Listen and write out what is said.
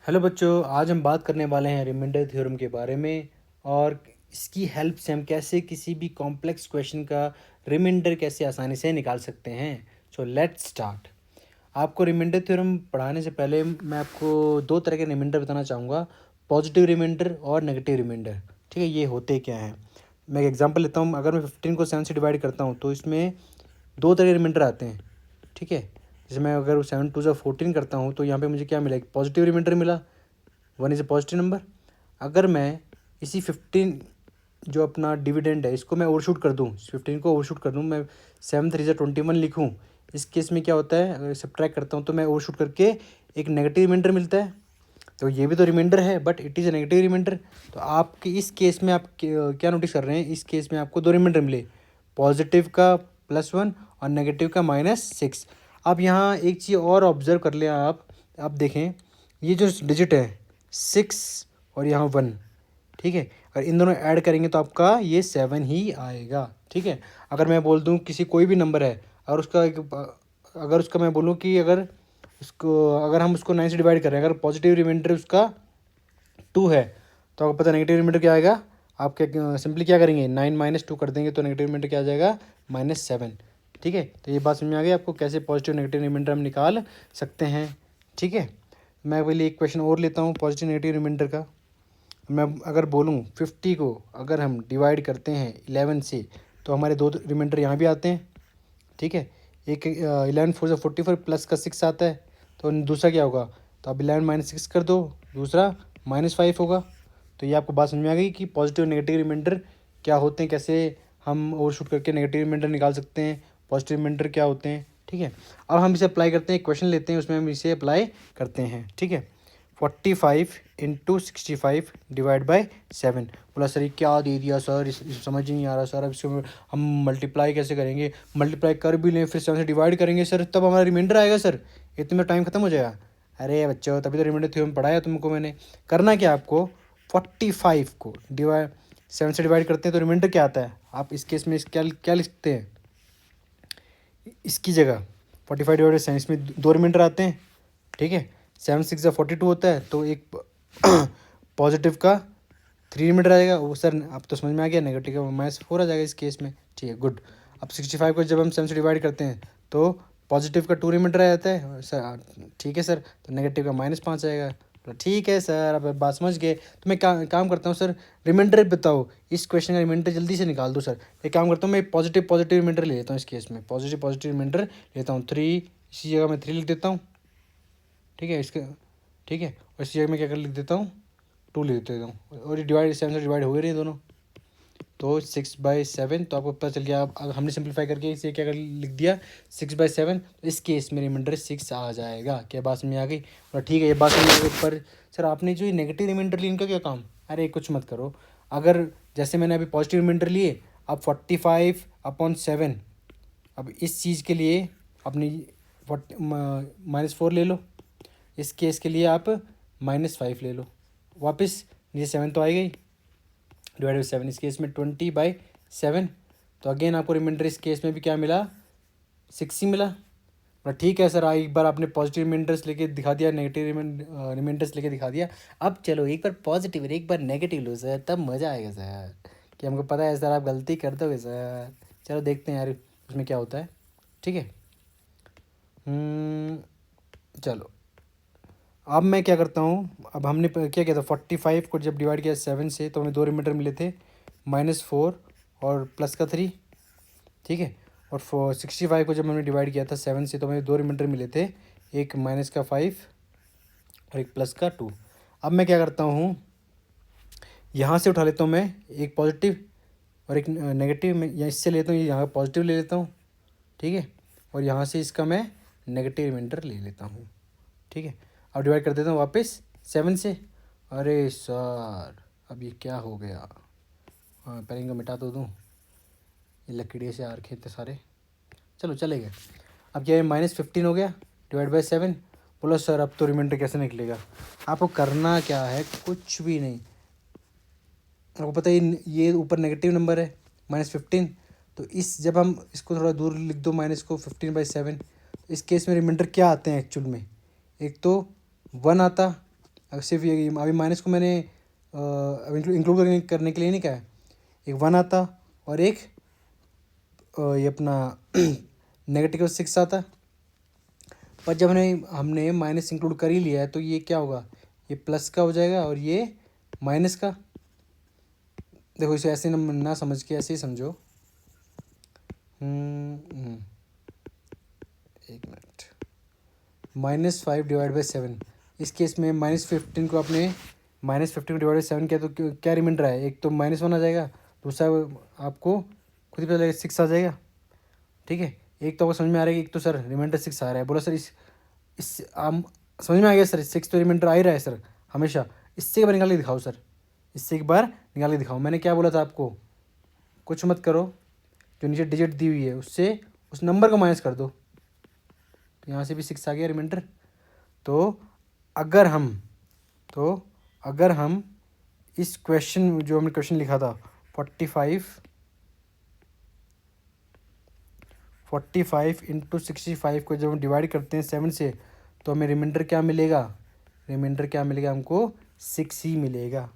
Hello बच्चों, आज हम बात करने वाले हैं रिमाइंडर थ्योरम के बारे में और इसकी हेल्प से हम कैसे किसी भी कॉम्प्लेक्स क्वेश्चन का रिमाइंडर कैसे आसानी से निकाल सकते हैं। So let's start. आपको रिमाइंडर थ्योरम पढ़ाने से पहले मैं आपको दो तरह के रिमाइंडर बताना चाहूँगा, पॉजिटिव रिमाइंडर और नेगेटिव रिमाइंडर। ठीक है, ये होते क्या हैं। मैं एक एग्जांपल लेता हूँ। अगर मैं 15 को 7 से डिवाइड करता हूँ तो इसमें दो तरह के रिमाइंडर आते हैं। ठीक है, जैसे मैं अगर 7 टू 14 करता हूँ तो यहाँ पे मुझे क्या मिला, एक पॉजिटिव रिमाइंडर मिला, 1 इज़ ए पॉजिटिव नंबर। अगर मैं इसी 15 जो अपना डिविडेंड है इसको मैं ओवरशूट कर दूँ, 15 को ओवरशूट कर दूँ, मैं 7 3 21 लिखूँ, इस केस में क्या होता है, अगर सब्ट्रैक्ट करता हूँ तो मैं ओवरशूट करके एक नेगेटिव रिमाइंडर मिलता है। तो ये भी तो रिमाइंडर है but it is a negative reminder. तो आपके इस केस में आप क्या नोटिस कर रहे हैं, इस केस में आपको दो रिमाइंडर मिले, पॉजिटिव का +1 और नेगेटिव का -6। अब यहाँ एक चीज़ और ऑब्जर्व कर लें आप देखें, ये जो डिजिट है 6 और यहाँ 1, ठीक है, अगर इन दोनों ऐड करेंगे तो आपका ये 7 ही आएगा। ठीक है, अगर मैं बोल दूँ किसी कोई भी नंबर है और अगर उसका मैं बोलूँ कि अगर हम उसको 9 से डिवाइड करें, अगर पॉजिटिव रिमाइंडर उसका 2 है तो आपको पता नेगेटिव रिमाइंडर क्या आएगा। आप क्या सिंपली क्या करेंगे, 9 - 2 कर देंगे तो नेगेटिव रिमाइंडर क्या आ जाएगा, -7। ठीक है, तो ये बात समझ में आ गई आपको कैसे पॉजिटिव नेगेटिव रिमाइंडर हम निकाल सकते हैं। ठीक है, मैं पहले एक क्वेश्चन और लेता हूँ पॉजिटिव नेगेटिव रिमाइंडर का। मैं अगर बोलूँ 50 को अगर हम डिवाइड करते हैं 11 से तो हमारे दो रिमाइंडर यहाँ भी आते हैं। ठीक है, एक 11 4 44 प्लस का 6 आता है, तो दूसरा क्या होगा, तो अब 11 - 6 कर दो, दूसरा -5 होगा। तो ये आपको बात समझ में आ गई कि पॉजिटिव नेगेटिव रिमाइंडर क्या होते हैं, कैसे हम ओवरशूट करके नेगेटिव रिमाइंडर निकाल सकते हैं, पॉजिटिव रिमाइंडर क्या होते हैं। ठीक है, अब हम इसे अप्लाई करते हैं, क्वेश्चन लेते हैं उसमें हम इसे अप्लाई करते हैं। ठीक है, 45 × 65 डिवाइड बाई 7। बोला सर ये क्या दे दिया सर, इस समझ ही नहीं आ रहा सर, अब इसको हम मल्टीप्लाई कैसे करेंगे, मल्टीप्लाई कर भी लें फिर 7 से डिवाइड करेंगे सर तब हमारा रिमाइंडर आएगा सर, इतने में टाइम खत्म हो जाएगा। अरे बच्चों, तभी तो रिमाइंडर थ्योरम पढ़ाया तुमको मैंने। करना क्या आपको, 45 को 7 से डिवाइड करते हैं तो रिमाइंडर क्या आता है, आप इस केस में क्या क्या लिखते हैं, इसकी जगह 45 डिवाइड 7, इसमें दो रिमाइंडर आते हैं। ठीक है, 7 6 42 होता है, तो एक पॉजिटिव का 3 रिमाइंडर आएगा। वो सर आप तो समझ में आ गया, नेगेटिव का -4 आ जाएगा इस केस में। ठीक है, गुड। अब 65 को जब हम 7 से डिवाइड करते हैं तो पॉजिटिव का 2 रिमाइंडर आ जाता है सर। ठीक है सर, तो नेगेटिव का -5 आएगा। तो ठीक है सर, अब बात समझ गए। तो मैं काम करता हूँ सर, रिमाइंडर बताओ, इस क्वेश्चन का रिमाइंडर जल्दी से निकाल दो सर। एक काम करता हूँ, मैं पॉजिटिव रिमाइंडर ले लेता हूँ इस केस में, पॉजिटिव रिमाइंडर लेता हूँ 3, इसी जगह मैं 3 लिख देता हूँ। ठीक है, इसका ठीक है, और इसी जगह में क्या कर लिख देता हूँ, 2 लिख देता हूँ, और ये डिवाइड 7 से डिवाइड हो गए नहीं दोनों, तो 6/7। तो आपको पता चल गया, अब हमने सिंप्लीफाई करके इसे क्या कर लिख दिया, 6/7। तो इस केस में रिमाइंडर 6 आ जाएगा। क्या बात में आ गई, और ठीक है ये बात समझ आ गई। पर सर आपने जो ये नेगेटिव रिमाइंडर लिए इनका क्या काम, अरे कुछ मत करो। अगर जैसे मैंने अभी पॉजिटिव रिमाइंडर लिए, अब 45/7, अब इस चीज़ के लिए अपनी -4 ले लो, इस केस के लिए आप -5 ले लो, वापस ये 7 तो आएगा ही, डिवाइड बाई 7, इस केस में 20/7। तो अगेन आपको रिमाइंडर इस केस में भी क्या मिला, 6 ही मिला। पर ठीक है सर, एक बार आपने पॉजिटिव रिमाइंडर्स लेके दिखा दिया, नेगेटिव रिमाइंडर्स लेके दिखा दिया, अब चलो एक बार पॉजिटिव और एक बार नेगेटिव लो सर, तब मज़ा आएगा सर, कि हमको पता है सर आप गलती कर दोगे सर। चलो देखते हैं यार उसमें क्या होता है। ठीक है, चलो अब मैं क्या करता हूँ, अब हमने क्या किया था, 45 को जब डिवाइड किया 7 से तो हमें दो रिमाइंडर मिले थे, -4 और +3। ठीक है, और 65 को जब हमने डिवाइड किया था 7 से तो हमें दो रिमाइंडर मिले थे, एक -5 और एक +2। अब मैं क्या करता हूँ, यहाँ से उठा लेता हूँ मैं एक पॉजिटिव और एक नेगेटिव, मैं या इससे लेता हूँ, यहाँ पॉजिटिव ले लेता हूँ। ठीक है, और यहाँ से इसका मैं नेगेटिव रिमाइंडर ले लेता हूँ। ठीक है, अब डिवाइड कर देता हूँ वापस 7 से। अरे सर अब ये क्या हो गया, हाँ पहले इनको मिटा तो दूँ, ये लकड़ी से आ रखे थे सारे, चलो चलेगा। अब क्या है, -15 हो गया डिवाइड बाई 7। बोलो सर अब तो रिमाइंडर कैसे निकलेगा, आपको करना क्या है, कुछ भी नहीं। आपको पता है ये ऊपर नेगेटिव नंबर है -15, तो जब हम इसको थोड़ा दूर लिख दो माइनस को, 15/7, इस केस में रिमाइंडर क्या आते हैं एक्चुअल में, एक तो 1 आता, अगर सिर्फ ये अभी माइनस को मैंने इंक्लूड करने के लिए नहीं कहा है, एक 1 आता और एक ये अपना -6 आता। पर जब हमने माइनस इंक्लूड कर ही लिया है तो ये क्या होगा, ये प्लस का हो जाएगा और ये माइनस का। देखो इसे ऐसे ना समझ के ऐसे ही समझो। एक मिनट, -5 डिवाइड बाई 7, इस केस में -15 को आपने -15 डिवाइड बाई 7 किया तो क्या रिमाइंडर है, एक तो -1 आ जाएगा, दूसरा आपको खुद ही पता लगेगा 6 आ जाएगा। ठीक है, एक तो आपको समझ में आ रहा है कि एक तो सर रिमाइंडर 6 आ रहा है, बोला सर इस हम समझ में आ गया सर, 6 तो रिमाइंडर आ ही रहा है सर हमेशा, इससे एक बार निकाल के दिखाओ सर, इससे एक बार निकाल के दिखाओ। मैंने क्या बोला था आपको, कुछ मत करो, जो नीचे डिजिट दी हुई है उससे उस नंबर को माइनस कर दो, तो यहाँ से भी 6 आ गया रिमाइंडर। तो अगर हम इस क्वेश्चन जो हमने क्वेश्चन लिखा था 45 इंटू 65 को जब हम डिवाइड करते हैं 7 से, तो हमें रिमाइंडर क्या मिलेगा, हमको 6 ही मिलेगा।